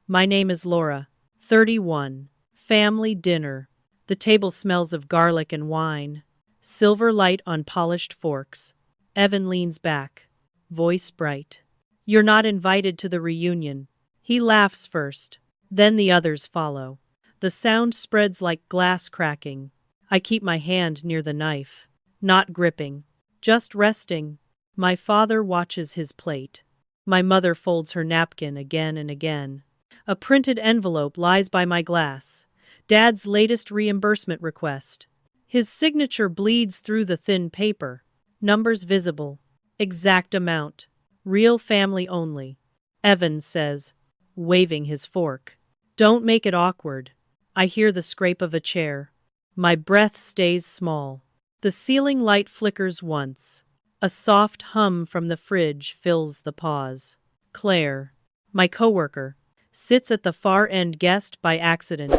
My name is Laura. 31. Family dinner. The table smells of garlic and wine. Silver light on polished forks. Evan leans back, voice bright. You're not invited to the reunion. He laughs first. Then the others follow. The sound spreads like glass cracking. I keep my hand near the knife. Not gripping. Just resting. My father watches his plate. My mother folds her napkin again and again. A printed envelope lies by my glass. Dad's latest reimbursement request. His signature bleeds through the thin paper. Numbers visible. Exact amount. Real family only. Evans says, waving his fork. Don't make it awkward. I hear the scrape of a chair. My breath stays small. The ceiling light flickers once. A soft hum from the fridge fills the pause. Claire, my coworker, sits at the far end guest by accident.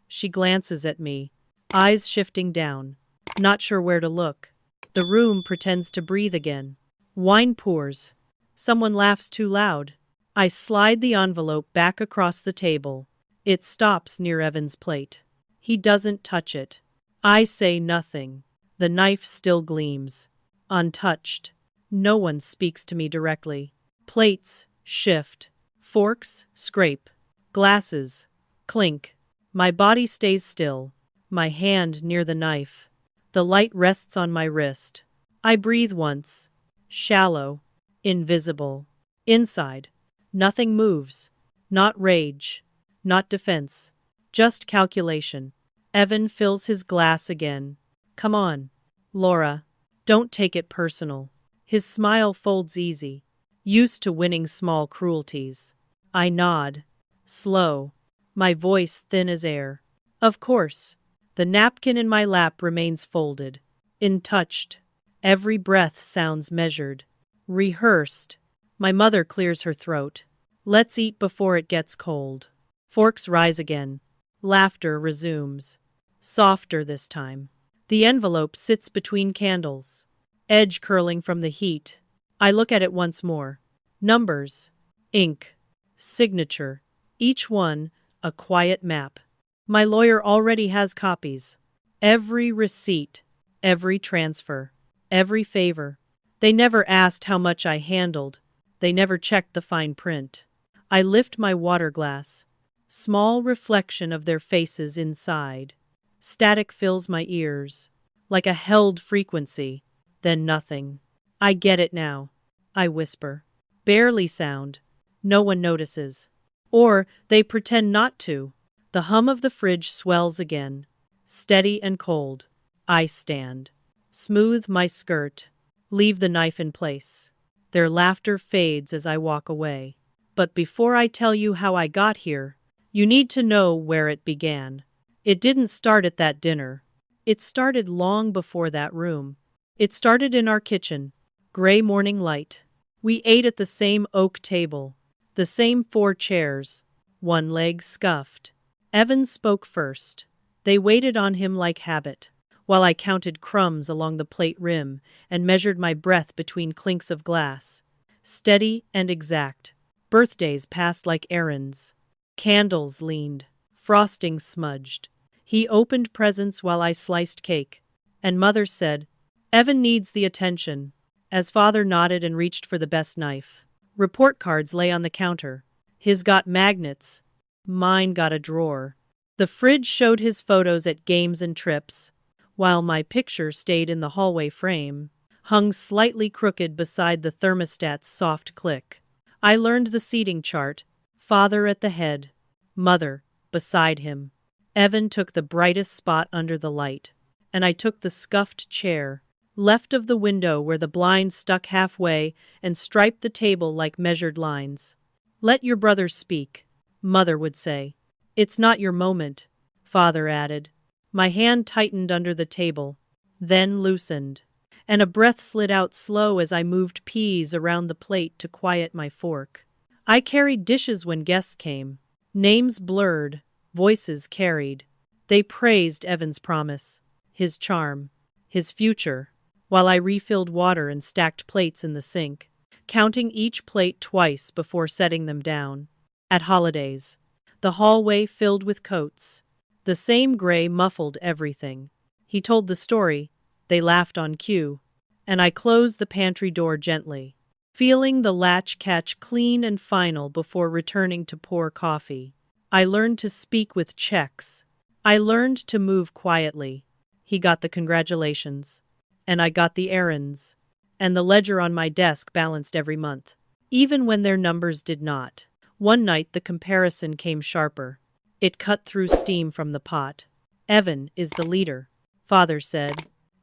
She glances at me, eyes shifting down, not sure where to look. The room pretends to breathe again. Wine pours. Someone laughs too loud. I slide the envelope back across the table. It stops near Evan's plate. He doesn't touch it. I say nothing. The knife still gleams. Untouched. No one speaks to me directly. Plates shift. Forks scrape. Glasses clink. My body stays still. My hand near the knife. The light rests on my wrist. I breathe once. Shallow. Invisible. Inside. Nothing moves. Not rage. Not defense. Just calculation. Evan fills his glass again. Come on, Laura. Don't take it personal. His smile folds easy. Used to winning small cruelties. I nod. Slow. My voice thin as air. Of course. The napkin in my lap remains folded. Untouched. Every breath sounds measured. Rehearsed. My mother clears her throat. Let's eat before it gets cold. Forks rise again. Laughter resumes. Softer this time. The envelope sits between candles. Edge curling from the heat. I look at it once more. Numbers. Ink. Signature. Each one, a quiet map. My lawyer already has copies. Every receipt. Every transfer. Every favor. They never asked how much I handled. They never checked the fine print. I lift my water glass. Small reflection of their faces inside. Static fills my ears. Like a held frequency. Then nothing. I get it now. I whisper. Barely sound. No one notices. Or they pretend not to. The hum of the fridge swells again. Steady and cold. I stand. Smooth my skirt. Leave the knife in place. Their laughter fades as I walk away. But before I tell you how I got here, you need to know where it began. It didn't start at that dinner. It started long before that room. It started in our kitchen. Gray morning light. We ate at the same oak table. The same 4 chairs. One leg scuffed. Evans spoke first. They waited on him like habit, while I counted crumbs along the plate rim and measured my breath between clinks of glass. Steady and exact. Birthdays passed like errands. Candles leaned. Frosting smudged. He opened presents while I sliced cake. And Mother said, Evan needs the attention. As Father nodded and reached for the best knife. Report cards lay on the counter. His got magnets. Mine got a drawer. The fridge showed his photos at games and trips, while my picture stayed in the hallway frame, hung slightly crooked beside the thermostat's soft click. I learned the seating chart. Father at the head. Mother beside him. Evan took the brightest spot under the light, and I took the scuffed chair, left of the window where the blind stuck halfway and striped the table like measured lines. Let your brother speak, Mother would say. It's not your moment, Father added. My hand tightened under the table, then loosened, and a breath slid out slow as I moved peas around the plate to quiet my fork. I carried dishes when guests came. Names blurred, voices carried. They praised Evan's promise, his charm, his future, while I refilled water and stacked plates in the sink, counting each plate twice before setting them down. At holidays, The hallway filled with coats. The same gray muffled everything. He told the story. They laughed on cue. And I closed the pantry door gently, feeling the latch catch clean and final before returning to pour coffee. I learned to speak with checks. I learned to move quietly. He got the congratulations. And I got the errands. And the ledger on my desk balanced every month, even when their numbers did not. One night the comparison came sharper. It cut through steam from the pot. Evan is the leader, Father said,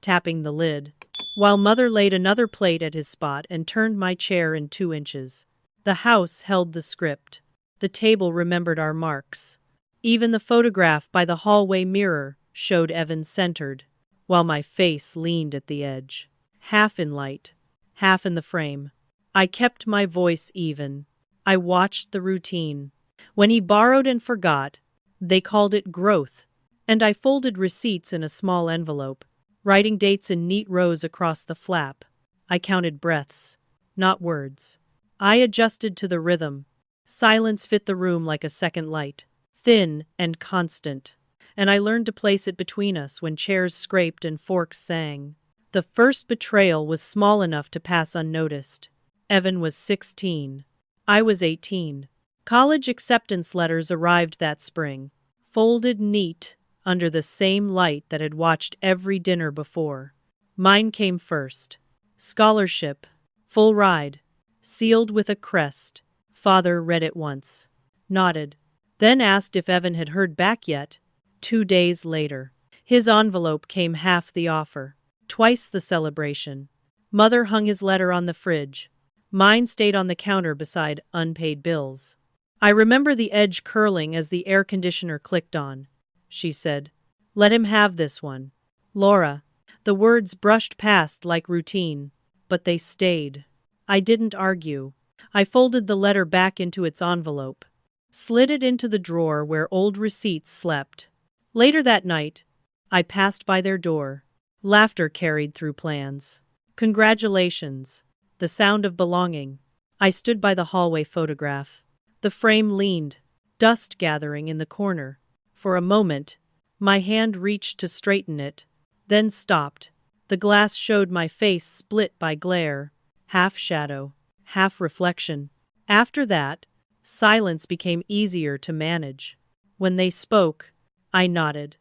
tapping the lid, while Mother laid another plate at his spot and turned my chair in 2 inches. The house held the script. The table remembered our marks. Even the photograph by the hallway mirror showed Evan centered, while my face leaned at the edge, half in light, half in the frame. I kept my voice even. I watched the routine. When he borrowed and forgot, they called it growth, and I folded receipts in a small envelope, writing dates in neat rows across the flap. I counted breaths, not words. I adjusted to the rhythm. Silence fit the room like a second light, thin and constant, and I learned to place it between us when chairs scraped and forks sang. The first betrayal was small enough to pass unnoticed. Evan was 16. I was 18. College acceptance letters arrived that spring, folded neat under the same light that had watched every dinner before. Mine came first. Scholarship, full ride, sealed with a crest. Father read it once, nodded, then asked if Evan had heard back yet. 2 days later, his envelope came half the offer, twice the celebration. Mother hung his letter on the fridge. Mine stayed on the counter beside unpaid bills. I remember the edge curling as the air conditioner clicked on. She said, "Let him have this one, Laura." The words brushed past like routine, but they stayed. I didn't argue. I folded the letter back into its envelope, slid it into the drawer where old receipts slept. Later that night, I passed by their door. Laughter carried through plans. Congratulations. The sound of belonging. I stood by the hallway photograph. The frame leaned, dust gathering in the corner. For a moment, my hand reached to straighten it, then stopped. The glass showed my face split by glare, half shadow, half reflection. After that, silence became easier to manage. When they spoke, I nodded.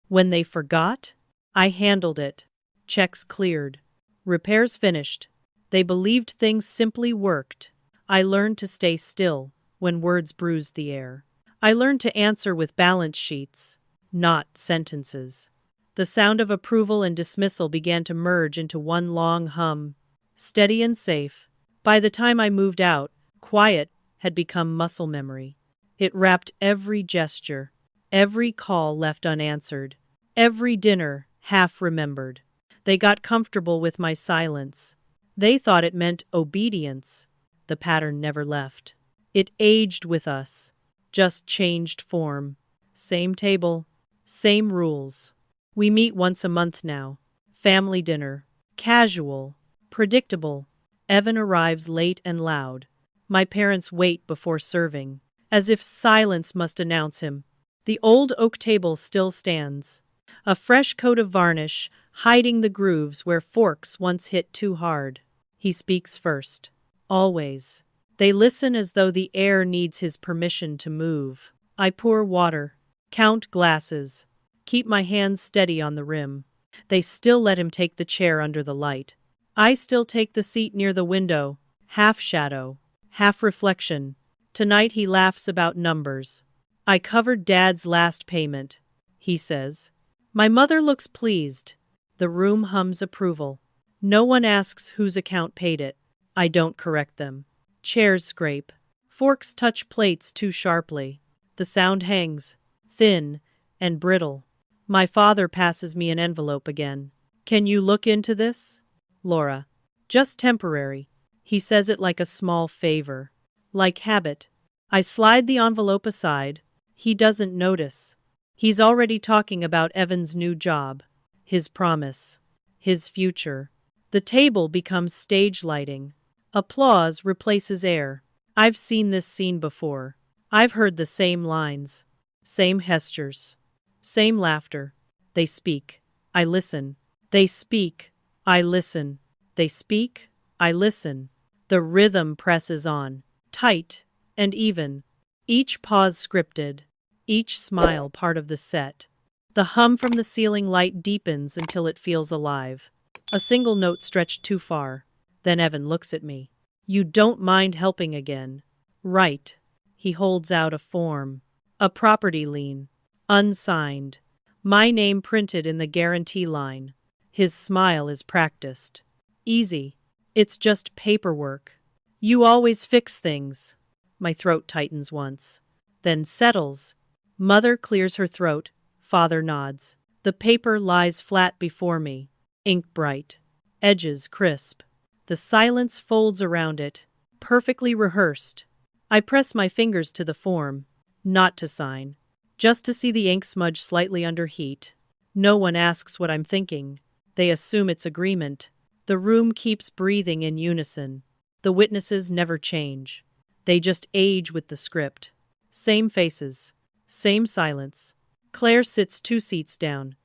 When they forgot, I handled it. Checks cleared. Repairs finished. They believed things simply worked. I learned to stay still when words bruised the air. I learned to answer with balance sheets, not sentences. The sound of approval and dismissal began to merge into one long hum, steady and safe. By the time I moved out, quiet had become muscle memory. It wrapped every gesture, every call left unanswered, every dinner half remembered. They got comfortable with my silence. They thought it meant obedience. The pattern never left. It aged with us, just changed form. Same table, same rules. We meet once a month now. Family dinner. Casual, predictable. Evan arrives late and loud. My parents wait before serving, as if silence must announce him. The old oak table still stands, a fresh coat of varnish hiding the grooves where forks once hit too hard. He speaks first. Always. They listen as though the air needs his permission to move. I pour water, count glasses, keep my hands steady on the rim. They still let him take the chair under the light. I still take the seat near the window, half shadow, half reflection. Tonight he laughs about numbers. I covered Dad's last payment, he says. My mother looks pleased. The room hums approval. No one asks whose account paid it. I don't correct them. Chairs scrape. Forks touch plates too sharply. The sound hangs, thin and brittle. My father passes me an envelope again. Can you look into this, Laura? Just temporary. He says it like a small favor. Like habit. I slide the envelope aside. He doesn't notice. He's already talking about Evan's new job, his promise, his future. The table becomes stage lighting. Applause replaces air. I've seen this scene before. I've heard the same lines, same gestures, same laughter. They speak. I listen. They speak. I listen. They speak. I listen. The rhythm presses on, tight and even. Each pause scripted, each smile part of the set. The hum from the ceiling light deepens until it feels alive. A single note stretched too far. Then Evan looks at me. You don't mind helping again? Right. He holds out a form. A property lien. Unsigned. My name printed in the guarantee line. His smile is practiced. Easy. It's just paperwork. You always fix things. My throat tightens once, then settles. Mother clears her throat. Father nods. The paper lies flat before me, ink bright, edges crisp. The silence folds around it, perfectly rehearsed. I press my fingers to the form, not to sign, just to see the ink smudge slightly under heat. No one asks what I'm thinking. They assume it's agreement. The room keeps breathing in unison. The witnesses never change. They just age with the script. Same faces. Same silence. Claire sits 2 seats down.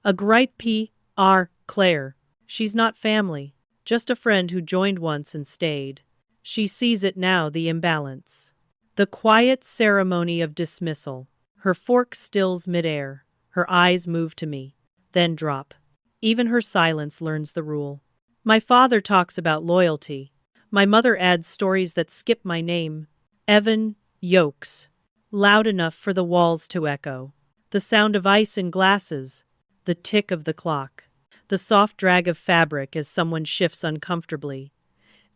A bright P.R. Claire. She's not family. Just a friend who joined once and stayed. She sees it now, the imbalance. The quiet ceremony of dismissal. Her fork stills midair. Her eyes move to me, then drop. Even her silence learns the rule. My father talks about loyalty. My mother adds stories that skip my name. Evan Yokes. Loud enough for the walls to echo. The sound of ice in glasses. The tick of the clock. The soft drag of fabric as someone shifts uncomfortably.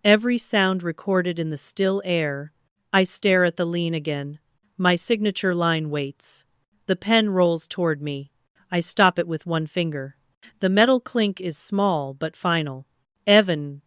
Every sound recorded in the still air. I stare at the lien again. My signature line waits. The pen rolls toward me. I stop it with one finger. The metal clink is small but final. Evan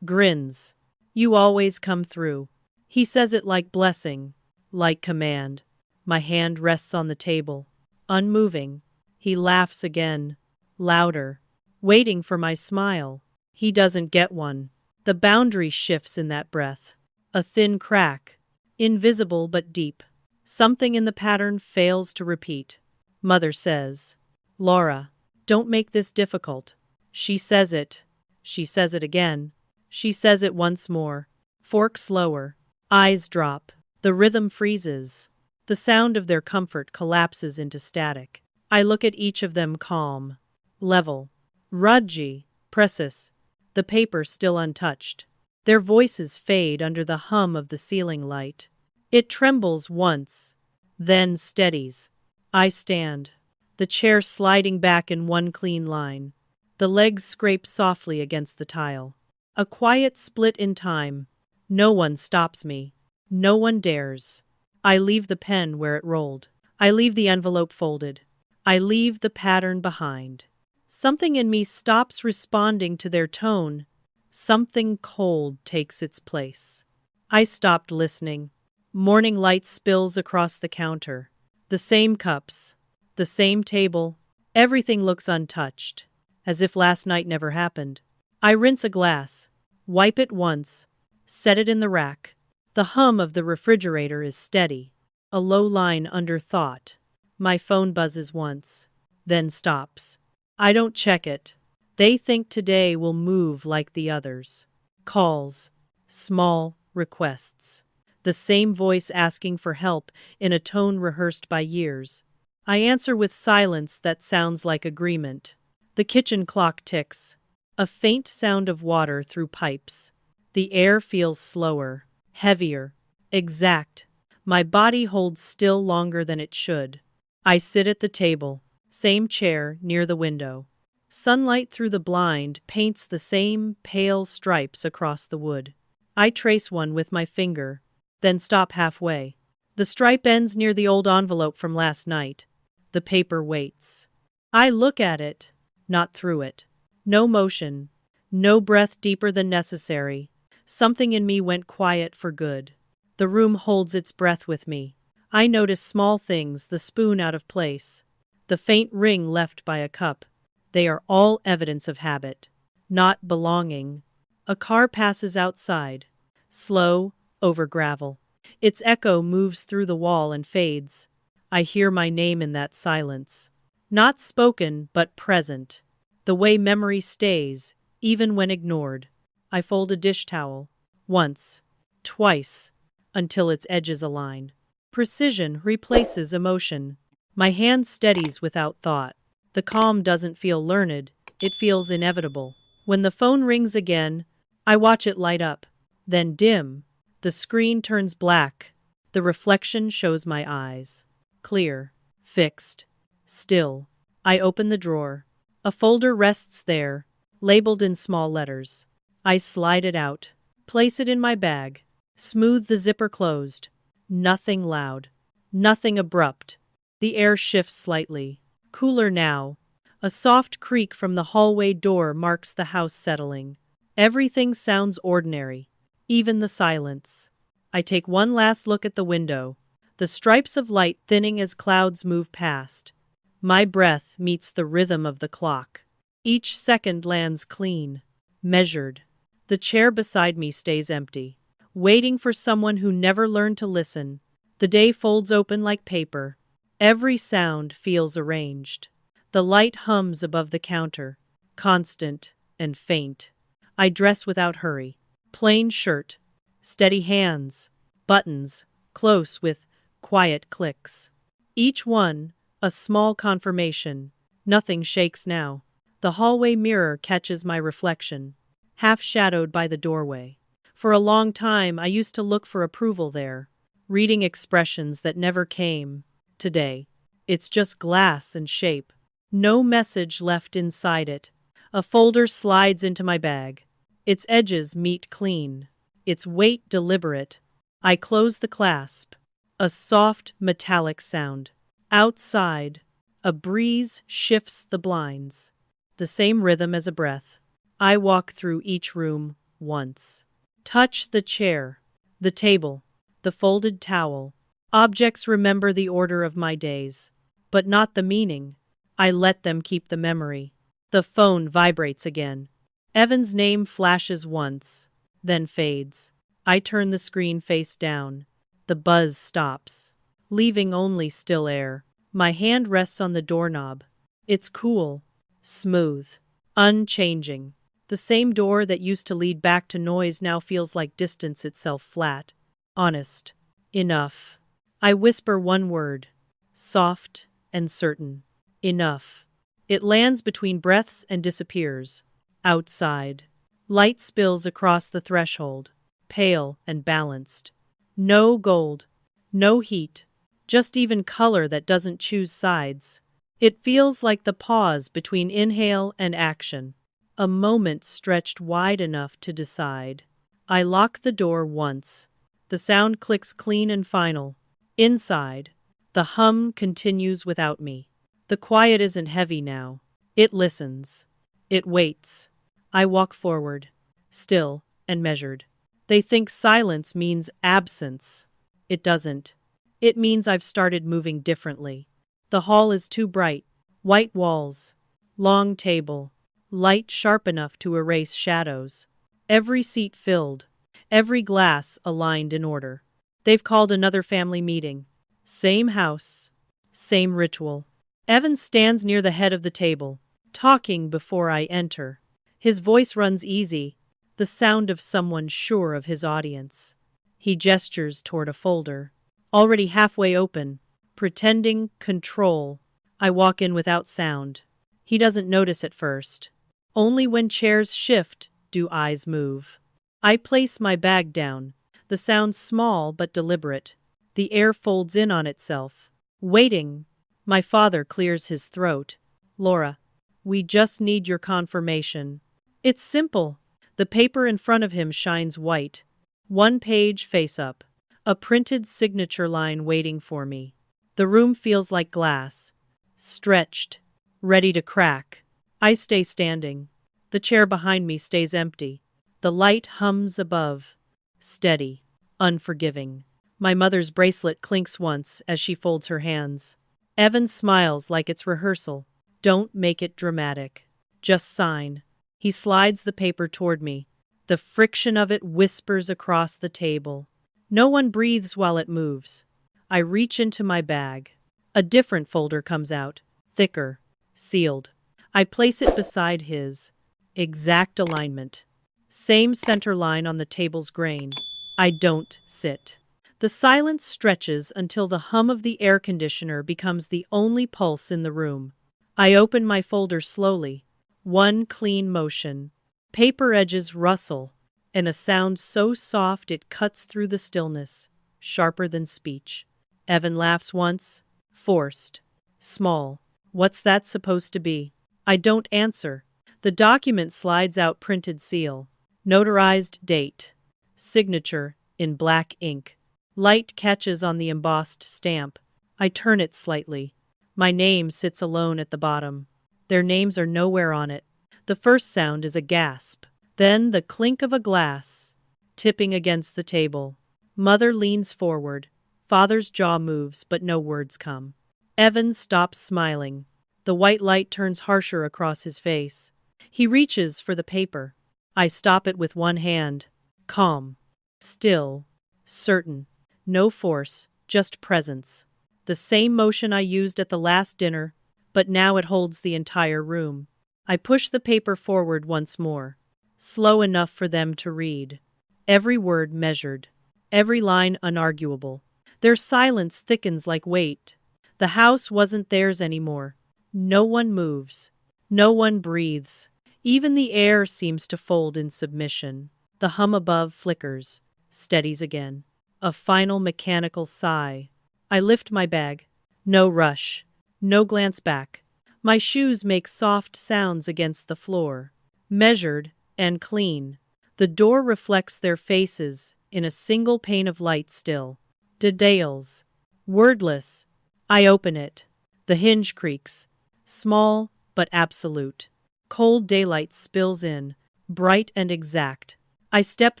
grins. You always come through. He says it like blessing, like command. My hand rests on the table, unmoving. He laughs again, louder, waiting for my smile. He doesn't get one. The boundary shifts in that breath. A thin crack, invisible but deep. Something in the pattern fails to repeat. Mother says, Laura, don't make this difficult. She says it. She says it again. She says it once more. Fork slower. Eyes drop. The rhythm freezes. The sound of their comfort collapses into static. I look at each of them calm. Level. Rudgy. Precis. The paper still untouched. Their voices fade under the hum of the ceiling light. It trembles once, then steadies. I stand. The chair sliding back in one clean line. The legs scrape softly against the tile. A quiet split in time. No one stops me. No one dares. I leave the pen where it rolled. I leave the envelope folded. I leave the pattern behind. Something in me stops responding to their tone. Something cold takes its place. I stopped listening. Morning light spills across the counter. The same cups. The same table. Everything looks untouched, as if last night never happened. I rinse a glass, wipe it once, set it in the rack. The hum of the refrigerator is steady, a low line under thought. My phone buzzes once, then stops. I don't check it. They think today will move like the others. Calls, small requests. The same voice asking for help in a tone rehearsed by years. I answer with silence that sounds like agreement. The kitchen clock ticks. A faint sound of water through pipes. The air feels slower, heavier, exact. My body holds still longer than it should. I sit at the table, same chair near the window. Sunlight through the blind paints the same pale stripes across the wood. I trace one with my finger, then stop halfway. The stripe ends near the old envelope from last night. The paper waits. I look at it, not through it. No motion, no breath deeper than necessary. Something in me went quiet for good. The room holds its breath with me. I notice small things, the spoon out of place, the faint ring left by a cup. They are all evidence of habit, not belonging. A car passes outside, slow, over gravel. Its echo moves through the wall and fades. I hear my name in that silence. Not spoken, but present. The way memory stays, even when ignored. I fold a dish towel. Once. Twice. Until its edges align. Precision replaces emotion. My hand steadies without thought. The calm doesn't feel learned, it feels inevitable. When the phone rings again, I watch it light up. Then dim. The screen turns black. The reflection shows my eyes. Clear. Fixed. Still. I open the drawer. A folder rests there, labeled in small letters. I slide it out. Place it in my bag. Smooth the zipper closed. Nothing loud. Nothing abrupt. The air shifts slightly. Cooler now. A soft creak from the hallway door marks the house settling. Everything sounds ordinary. Even the silence. I take one last look at the window. The stripes of light thinning as clouds move past. My breath meets the rhythm of the clock. Each second lands clean. Measured. The chair beside me stays empty. Waiting for someone who never learned to listen. The day folds open like paper. Every sound feels arranged. The light hums above the counter. Constant and faint. I dress without hurry. Plain shirt. Steady hands. Buttons. Close with quiet clicks. Each one, a small confirmation. Nothing shakes now. The hallway mirror catches my reflection. Half shadowed by the doorway. For a long time I used to look for approval there. Reading expressions that never came. Today. It's just glass and shape. No message left inside it. A folder slides into my bag. Its edges meet clean. Its weight deliberate. I close the clasp. A soft, metallic sound. Outside, a breeze shifts the blinds. The same rhythm as a breath. I walk through each room once. Touch the chair, the table, the folded towel. Objects remember the order of my days, but not the meaning. I let them keep the memory. The phone vibrates again. Evan's name flashes once, then fades. I turn the screen face down. The buzz stops, leaving only still air. My hand rests on the doorknob. It's cool, smooth, unchanging. The same door that used to lead back to noise now feels like distance itself, flat, honest. Enough. I whisper one word, soft and certain. Enough. It lands between breaths and disappears. Outside. Light spills across the threshold, pale and balanced. No gold, no heat, just even color that doesn't choose sides. It feels like the pause between inhale and action, a moment stretched wide enough to decide. I lock the door once. The sound clicks clean and final. Inside, the hum continues without me. The quiet isn't heavy now. It listens. It waits. I walk forward, still and measured. They think silence means absence. It doesn't. It means I've started moving differently. The hall is too bright. White walls. Long table. Light sharp enough to erase shadows. Every seat filled. Every glass aligned in order. They've called another family meeting. Same house. Same ritual. Evan stands near the head of the table, talking before I enter. His voice runs easy, the sound of someone sure of his audience. He gestures toward a folder, already halfway open, pretending control. I walk in without sound. He doesn't notice at first. Only when chairs shift do eyes move. I place my bag down, the sound small but deliberate. The air folds in on itself. Waiting. My father clears his throat. Laura, we just need your confirmation. It's simple. The paper in front of him shines white. One page face up. A printed signature line waiting for me. The room feels like glass. Stretched. Ready to crack. I stay standing. The chair behind me stays empty. The light hums above. Steady. Unforgiving. My mother's bracelet clinks once as she folds her hands. Evan smiles like it's rehearsal. Don't make it dramatic. Just sign. He slides the paper toward me. The friction of it whispers across the table. No one breathes while it moves. I reach into my bag. A different folder comes out, thicker, sealed. I place it beside his. Exact alignment. Same center line on the table's grain. I don't sit. The silence stretches until the hum of the air conditioner becomes the only pulse in the room. I open my folder slowly. One clean motion. Paper edges rustle, and a sound so soft it cuts through the stillness, sharper than speech. Evan laughs once, forced, small. What's that supposed to be? I don't answer. The document slides out, printed seal. Notarized date. Signature in black ink. Light catches on the embossed stamp. I turn it slightly. My name sits alone at the bottom. Their names are nowhere on it. The first sound is a gasp. Then the clink of a glass, tipping against the table. Mother leans forward. Father's jaw moves, but no words come. Evan stops smiling. The white light turns harsher across his face. He reaches for the paper. I stop it with one hand. Calm. Still. Certain. No force, just presence. The same motion I used at the last dinner, but now it holds the entire room. I push the paper forward once more. Slow enough for them to read. Every word measured. Every line unarguable. Their silence thickens like weight. The house wasn't theirs anymore. No one moves. No one breathes. Even the air seems to fold in submission. The hum above flickers, steadies again. A final mechanical sigh. I lift my bag. No rush. No glance back. My shoes make soft sounds against the floor. Measured and clean. The door reflects their faces in a single pane of light still. Details. Wordless. I open it. The hinge creaks. Small, but absolute. Cold daylight spills in, bright and exact. I step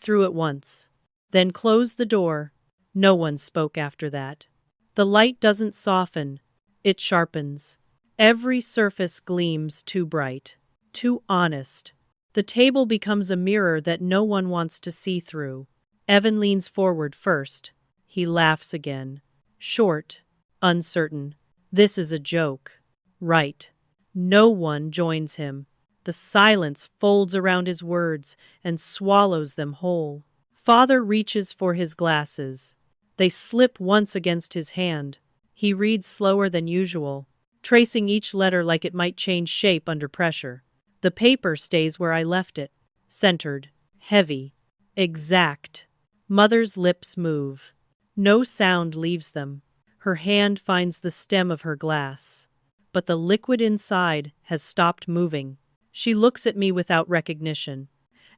through it once, then close the door. No one spoke after that. The light doesn't soften, it sharpens. Every surface gleams too bright, too honest. The table becomes a mirror that no one wants to see through. Evan leans forward first. He laughs again. Short, uncertain. This is a joke. Right. No one joins him. The silence folds around his words and swallows them whole. Father reaches for his glasses. They slip once against his hand. He reads slower than usual, tracing each letter like it might change shape under pressure. The paper stays where I left it, centered, heavy, exact. Mother's lips move. No sound leaves them. Her hand finds the stem of her glass. But the liquid inside has stopped moving. She looks at me without recognition,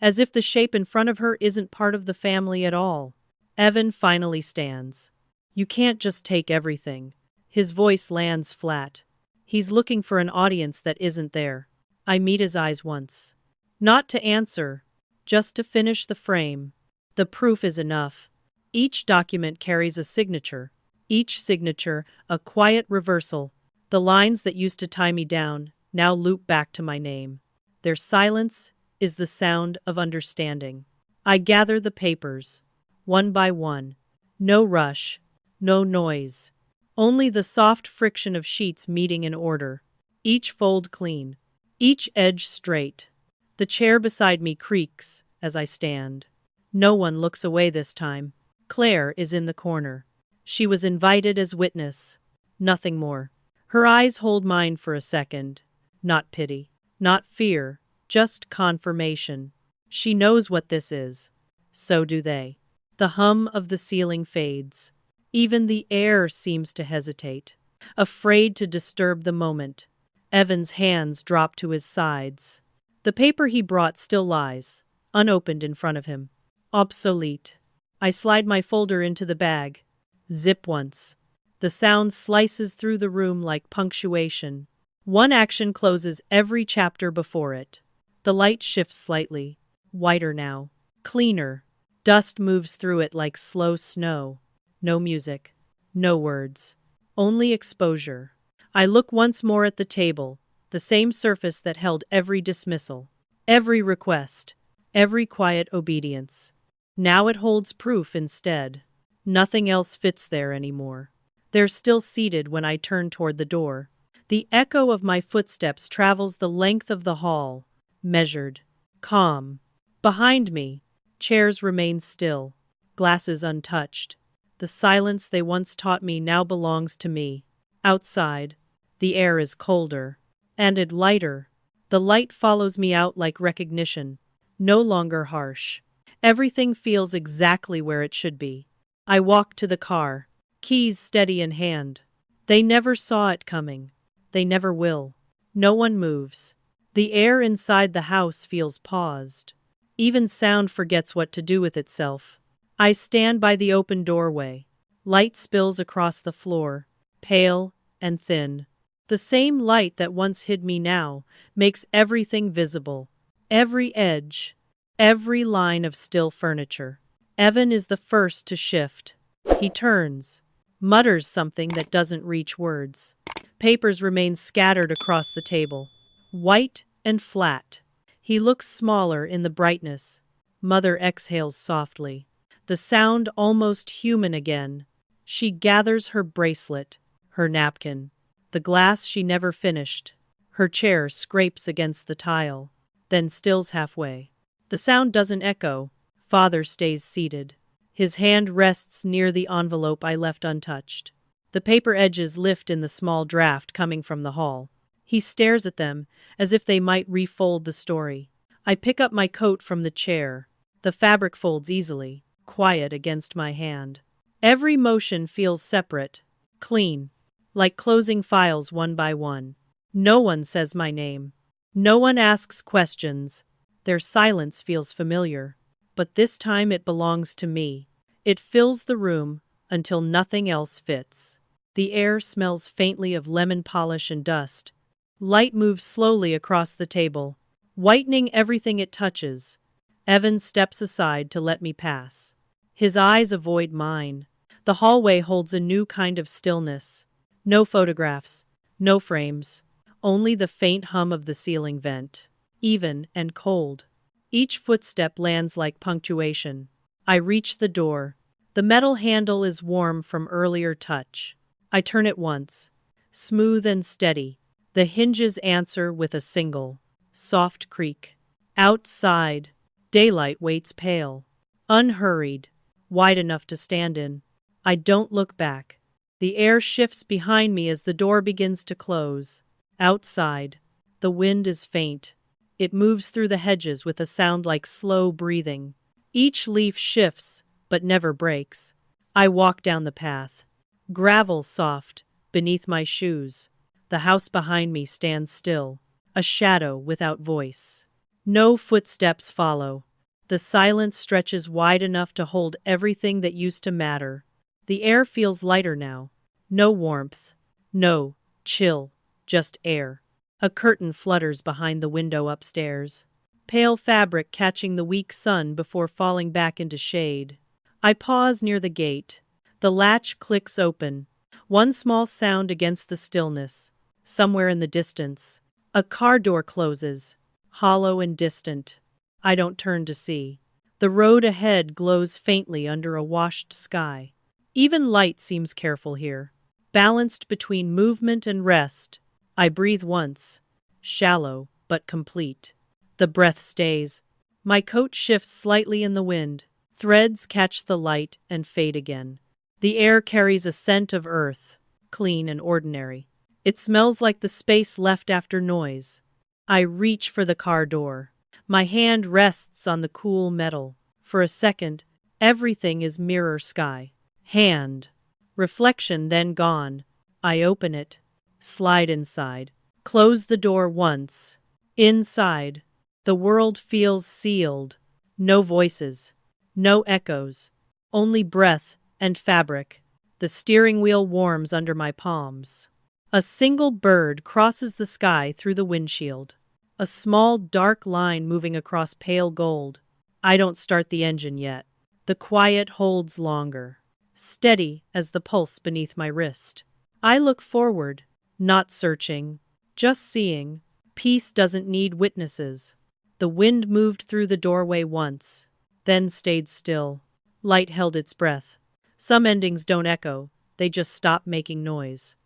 as if the shape in front of her isn't part of the family at all. Evan finally stands. You can't just take everything. His voice lands flat. He's looking for an audience that isn't there. I meet his eyes once. Not to answer, just to finish the frame. The proof is enough. Each document carries a signature. Each signature, a quiet reversal. The lines that used to tie me down now loop back to my name. Their silence is the sound of understanding. I gather the papers, one by one. No rush, no noise. Only the soft friction of sheets meeting in order. Each fold clean, each edge straight. The chair beside me creaks as I stand. No one looks away this time. Claire is in the corner. She was invited as witness. Nothing more. Her eyes hold mine for a second. Not pity, not fear, just confirmation. She knows what this is. So do they. The hum of the ceiling fades. Even the air seems to hesitate, afraid to disturb the moment. Evan's hands drop to his sides. The paper he brought still lies, unopened in front of him. Obsolete. I slide my folder into the bag. Zip once. The sound slices through the room like punctuation. One action closes every chapter before it. The light shifts slightly. Whiter now. Cleaner. Dust moves through it like slow snow. No music. No words. Only exposure. I look once more at the table, the same surface that held every dismissal, every request, every quiet obedience. Now it holds proof instead. Nothing else fits there anymore. They're still seated when I turn toward the door. The echo of my footsteps travels the length of the hall, measured, calm. Behind me, chairs remain still, glasses untouched. The silence they once taught me now belongs to me. Outside, the air is colder, and it lighter. The light follows me out like recognition, no longer harsh. Everything feels exactly where it should be. I walk to the car, keys steady in hand. They never saw it coming. They never will. No one moves. The air inside the house feels paused. Even sound forgets what to do with itself. I stand by the open doorway. Light spills across the floor, pale and thin. The same light that once hid me now makes everything visible. Every edge, every line of still furniture. Evan is the first to shift. He turns, mutters something that doesn't reach words. Papers remain scattered across the table, white and flat. He looks smaller in the brightness. Mother exhales softly. The sound almost human again. She gathers her bracelet, her napkin, the glass she never finished. Her chair scrapes against the tile, then stills halfway. The sound doesn't echo. Father stays seated. His hand rests near the envelope I left untouched. The paper edges lift in the small draft coming from the hall. He stares at them, as if they might refold the story. I pick up my coat from the chair. The fabric folds easily, quiet against my hand. Every motion feels separate, clean, like closing files one by one. No one says my name. No one asks questions. Their silence feels familiar. But this time it belongs to me. It fills the room until nothing else fits. The air smells faintly of lemon polish and dust. Light moves slowly across the table, whitening everything it touches. Evan steps aside to let me pass. His eyes avoid mine. The hallway holds a new kind of stillness. No photographs, no frames, only the faint hum of the ceiling vent, even and cold. Each footstep lands like punctuation. I reach the door. The metal handle is warm from earlier touch. I turn it once. Smooth and steady. The hinges answer with a single, soft creak. Outside, daylight waits pale, unhurried, wide enough to stand in. I don't look back. The air shifts behind me as the door begins to close. Outside, the wind is faint. It moves through the hedges with a sound like slow breathing. Each leaf shifts, but never breaks. I walk down the path. Gravel soft, beneath my shoes. The house behind me stands still, a shadow without voice. No footsteps follow. The silence stretches wide enough to hold everything that used to matter. The air feels lighter now. No warmth. No chill. Just air. A curtain flutters behind the window upstairs. Pale fabric catching the weak sun before falling back into shade. I pause near the gate. The latch clicks open. One small sound against the stillness. Somewhere in the distance, a car door closes, hollow and distant. I don't turn to see. The road ahead glows faintly under a washed sky. Even light seems careful here, balanced between movement and rest. I breathe once, shallow but complete. The breath stays. My coat shifts slightly in the wind. Threads catch the light and fade again. The air carries a scent of earth, clean and ordinary. It smells like the space left after noise. I reach for the car door. My hand rests on the cool metal. For a second, everything is mirror sky. Hand. Reflection then gone. I open it. Slide inside. Close the door once. Inside. The world feels sealed. No voices. No echoes. Only breath and fabric. The steering wheel warms under my palms. A single bird crosses the sky through the windshield. A small dark line moving across pale gold. I don't start the engine yet. The quiet holds longer. Steady as the pulse beneath my wrist. I look forward, not searching, just seeing. Peace doesn't need witnesses. The wind moved through the doorway once, then stayed still. Light held its breath. Some endings don't echo, they just stop making noise.